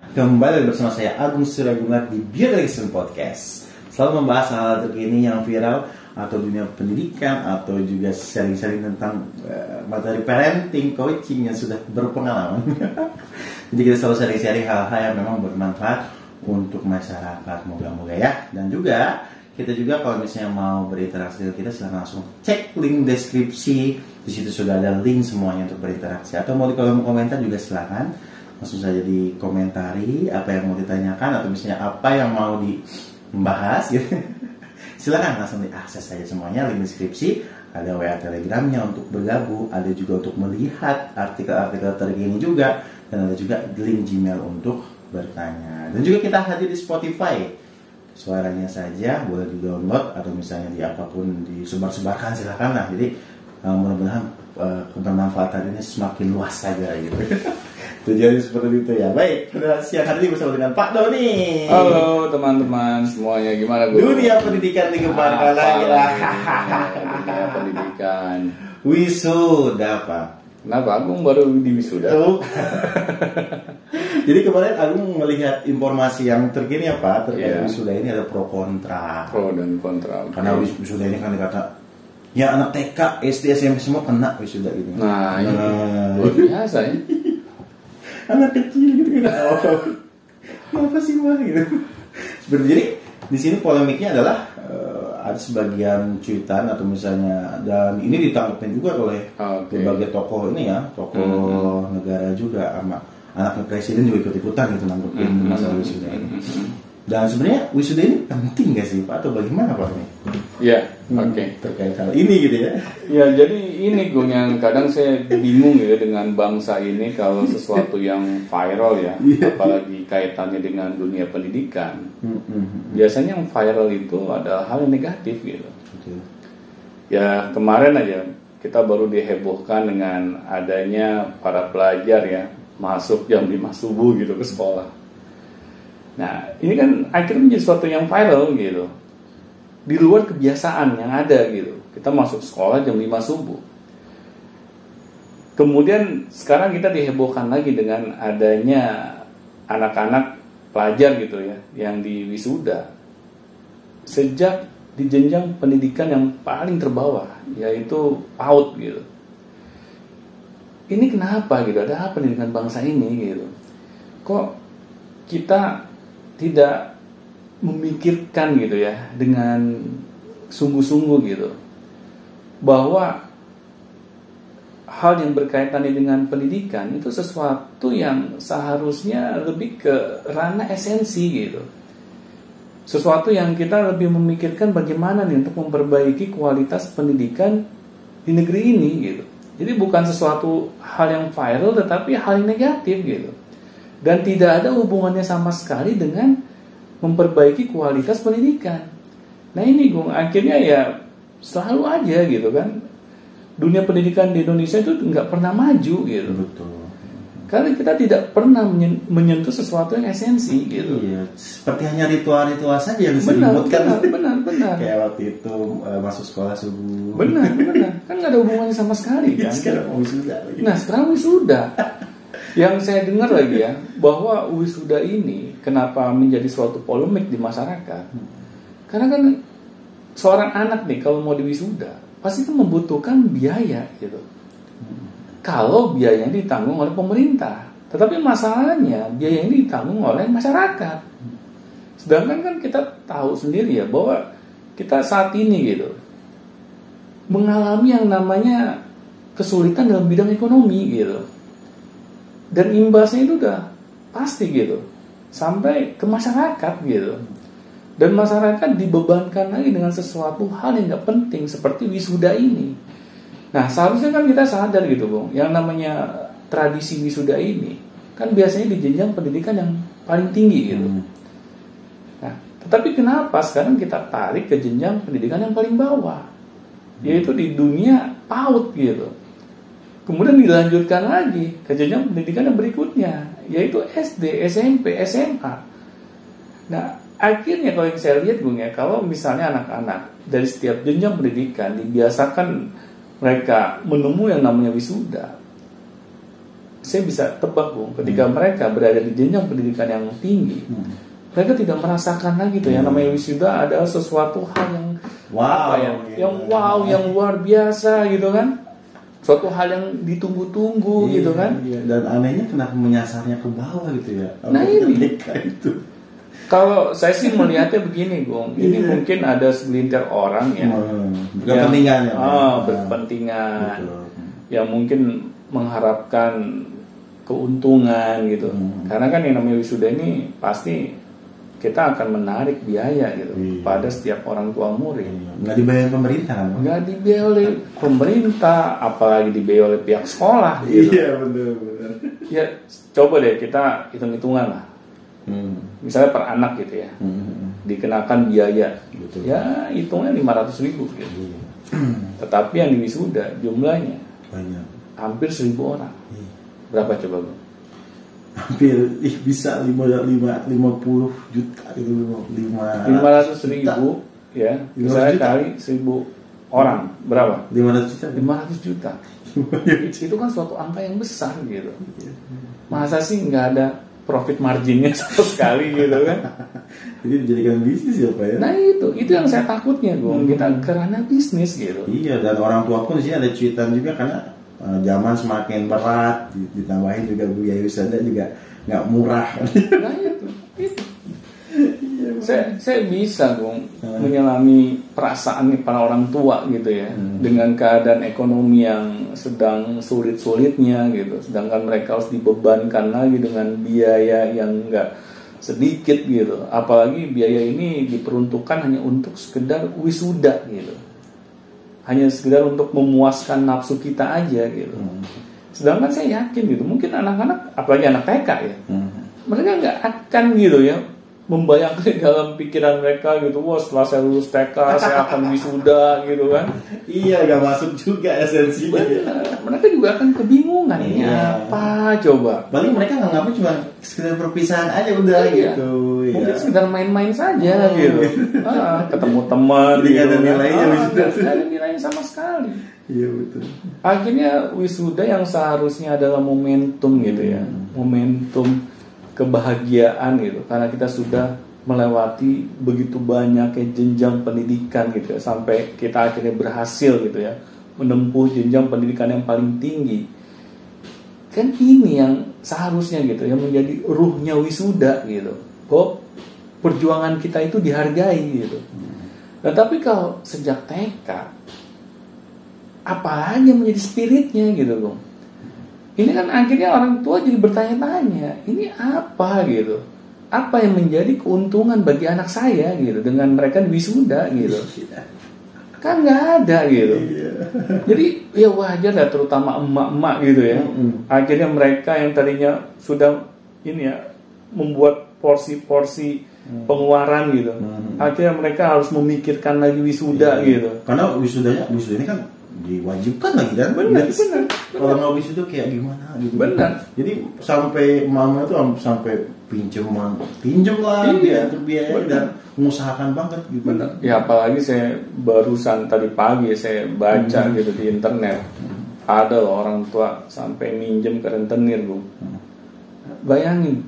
Kembali bersama saya Agung Suragunar di Beauty Lesson Podcast. Selalu membahas hal terkini yang viral atau dunia pendidikan atau juga sharing-sharing tentang materi parenting, coaching yang sudah berpengalaman. Jadi kita selalu sharing-sharing hal-hal yang memang bermanfaat untuk masyarakat, moga-moga ya. Dan juga kita juga kalau misalnya mau berinteraksi dengan kita, silahkan langsung cek link deskripsi. Di situ sudah ada link semuanya untuk berinteraksi. Atau mau di kolom komentar juga silahkan langsung saja dikomentari apa yang mau ditanyakan atau misalnya apa yang mau dibahas gitu. Silakan langsung diakses saja semuanya, link deskripsi, ada WA Telegramnya untuk bergabung, ada juga untuk melihat artikel-artikel terkini juga, dan ada juga link Gmail untuk bertanya. Dan juga kita hadir di Spotify, suaranya saja boleh di download atau misalnya di apapun disebar-sebarkan, silakan lah. Jadi mudah-mudahan kebermanfaatan ini semakin luas saja gitu. Tujuannya seperti itu ya. Baik, pada siang hari ini bersama dengan Pak Doni. Halo teman-teman semuanya, gimana gue? Dunia pendidikan digemparkan lagi lah. Dunia pendidikan. Wisuda Pak. Kenapa Agung baru di wisuda? Jadi kemarin Agung melihat informasi yang terkini ya Pak terkait wisuda ini ada pro kontra. Pro dan kontra. Karena wisuda ini kan dikata ya anak TK, SD, SMP semua kena wisuda gitu. Nah, ini luar biasa ya. Anak kecil gitu kan. Apa sih mah gitu. Jadi di sini polemiknya adalah ada sebagian cuitan atau misalnya, dan ini ditangkapin juga oleh berbagai tokoh ini ya, tokoh negara juga, sama anaknya presiden juga ikut-ikutan gitu nanggepin masalah wisuda ini. Dan sebenarnya wisuda ini penting gak sih Pak atau bagaimana Pak ini? Ya, oke. Terkait hal ini gitu ya. Ya, jadi ini Gung yang kadang saya bingung ya dengan bangsa ini kalau sesuatu yang viral ya, apalagi kaitannya dengan dunia pendidikan. Biasanya yang viral itu adalah hal yang negatif gitu. Ya, kemarin aja kita baru dihebohkan dengan adanya para pelajar ya masuk jam 5 subuh gitu ke sekolah. Nah, ini kan akhirnya menjadi sesuatu yang viral gitu. Di luar kebiasaan yang ada gitu. Kita masuk sekolah jam 5 subuh. Kemudian sekarang kita dihebohkan lagi dengan adanya anak-anak pelajar gitu ya, yang di wisuda. Sejak di jenjang pendidikan yang paling terbawah, yaitu PAUD gitu. Ini kenapa gitu? Ada apa dengan bangsa ini gitu? Kok kita tidak memikirkan gitu ya dengan sungguh-sungguh gitu bahwa hal yang berkaitan dengan pendidikan itu sesuatu yang seharusnya lebih ke ranah esensi gitu, sesuatu yang kita lebih memikirkan bagaimana nih untuk memperbaiki kualitas pendidikan di negeri ini gitu. Jadi bukan sesuatu hal yang viral tetapi hal yang negatif gitu. Dan tidak ada hubungannya sama sekali dengan memperbaiki kualitas pendidikan. Nah ini Gung, akhirnya ya selalu aja gitu kan. Dunia pendidikan di Indonesia itu nggak pernah maju gitu. Betul. Karena kita tidak pernah menyentuh sesuatu yang esensi gitu. Iya, seperti hanya ritual-ritual saja yang disebutkan. Benar. Kayak waktu itu masuk sekolah subuh. Benar. Kan nggak ada hubungannya sama sekali kan. Sekarang wisuda lagi. Nah sekarang wisuda. Yang saya dengar lagi ya, bahwa wisuda ini kenapa menjadi suatu polemik di masyarakat? Karena kan seorang anak nih kalau mau diwisuda pasti kan membutuhkan biaya gitu. Kalau biayanya ditanggung oleh pemerintah, tetapi masalahnya biaya ini ditanggung oleh masyarakat. Sedangkan kan kita tahu sendiri ya bahwa kita saat ini gitu mengalami yang namanya kesulitan dalam bidang ekonomi gitu. Dan imbasnya itu udah pasti gitu sampai ke masyarakat gitu. Dan masyarakat dibebankan lagi dengan sesuatu hal yang gak penting seperti wisuda ini. Nah seharusnya kan kita sadar gitu Bung, yang namanya tradisi wisuda ini kan biasanya di jenjang pendidikan yang paling tinggi gitu. Nah tetapi kenapa sekarang kita tarik ke jenjang pendidikan yang paling bawah, yaitu di dunia PAUD gitu. Kemudian dilanjutkan lagi ke jenjang pendidikan yang berikutnya, yaitu SD, SMP, SMA. Nah, akhirnya kalau yang saya lihat Bung ya, kalau misalnya anak-anak dari setiap jenjang pendidikan dibiasakan mereka menemui yang namanya wisuda, saya bisa tebak Bung, ketika mereka berada di jenjang pendidikan yang tinggi, mereka tidak merasakan lagi tuh yang namanya wisuda adalah sesuatu hal yang yang luar biasa gitu kan, suatu hal yang ditunggu-tunggu gitu kan. Dan anehnya kenapa menyasarnya ke bawah gitu ya? Nah ini itu. Kalau saya sih melihatnya begini, Bung. Ini mungkin ada segelintir orang ya, berkepentingan berkepentingan, yang mungkin mengharapkan keuntungan gitu. Karena kan yang namanya wisuda ini pasti kita akan menarik biaya gitu pada setiap orang tua murid. Nggak dibayar pemerintah kan? Nggak dibayar oleh pemerintah, apalagi dibayar oleh pihak sekolah. Gitu. Iya benar. Ya coba deh kita hitung-hitungan lah. Misalnya per anak gitu ya, dikenakan biaya, ya hitungnya 500.000 gitu. Tetapi yang di wisuda jumlahnya banyak, hampir 1.000 orang. Berapa coba Bang? Hampir bisa 50 juta itu 500.000 ya, misalnya kali 1.000 orang berapa? 500 juta. Itu kan suatu angka yang besar gitu. Masa sih nggak ada profit marginnya sama sekali gitu kan? Jadi dijadikan bisnis ya Pak ya? Nah itu yang saya takutnya Bung, kita karena bisnis gitu. Iya, dan orang tua pun di sini ada cuitan juga karena zaman semakin berat, ditambahin juga biaya wisata juga nggak murah. Nah itu. Saya bisa Bung menyelami perasaan para orang tua gitu ya, dengan keadaan ekonomi yang sedang sulit-sulitnya gitu, sedangkan mereka harus dibebankan lagi dengan biaya yang enggak sedikit gitu, apalagi biaya ini diperuntukkan hanya untuk sekedar wisuda gitu, hanya sekedar untuk memuaskan nafsu kita aja gitu. Sedangkan saya yakin gitu, mungkin anak-anak, apalagi anak TK ya, mereka nggak akan gitu ya membayangkan dalam pikiran mereka gitu, wah setelah saya lulus TK saya akan wisuda gitu kan. Iya, gak masuk juga esensinya. Mereka juga akan kebingungan ini apa coba. Paling mereka nganggapnya cuma sekedar perpisahan aja udah gitu. Mungkin sekedar main-main saja gitu. Ketemu teman. Tidak ada nilainya wisuda. Tidak ada nilainya sama sekali. Iya betul. Akhirnya wisuda yang seharusnya adalah momentum gitu ya, momentum kebahagiaan gitu, karena kita sudah melewati begitu banyak jenjang pendidikan gitu ya, sampai kita akhirnya berhasil gitu ya menempuh jenjang pendidikan yang paling tinggi. Kan ini yang seharusnya gitu yang menjadi ruhnya wisuda gitu, bahwa perjuangan kita itu dihargai gitu. Nah tapi kalau sejak TK, apa aja menjadi spiritnya gitu Bang. Ini kan akhirnya orang tua jadi bertanya-tanya, ini apa gitu? Apa yang menjadi keuntungan bagi anak saya gitu dengan mereka wisuda gitu? Kan nggak ada gitu. Jadi ya wajar lah, terutama emak-emak gitu ya. Akhirnya mereka yang tadinya sudah ini ya membuat porsi-porsi pengeluaran gitu. Akhirnya mereka harus memikirkan lagi wisuda gitu. Karena wisuda ini kan diwajibkan lagi kan. Benar. Kalau nggak wisuda kayak gimana gitu. Benar. Jadi sampai mama tuh sampai pinjem lah biaya dan mengusahakan banget gitu. Benar. Ya apalagi saya barusan tadi pagi saya baca gitu di internet, ada loh orang tua sampai minjem ke rentenir Bu. Bayangin,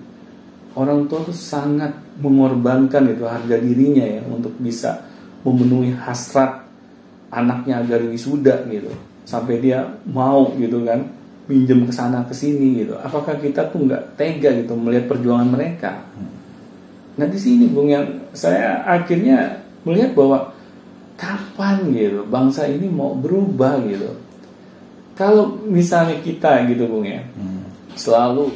orang tua tuh sangat mengorbankan itu harga dirinya ya untuk bisa memenuhi hasrat anaknya agar wisuda gitu, sampai dia mau gitu kan minjem ke sana ke sini gitu. Apakah kita tuh nggak tega gitu melihat perjuangan mereka? Nah di sini Bung yang saya akhirnya melihat bahwa kapan gitu bangsa ini mau berubah gitu. Kalau misalnya kita gitu Bung ya selalu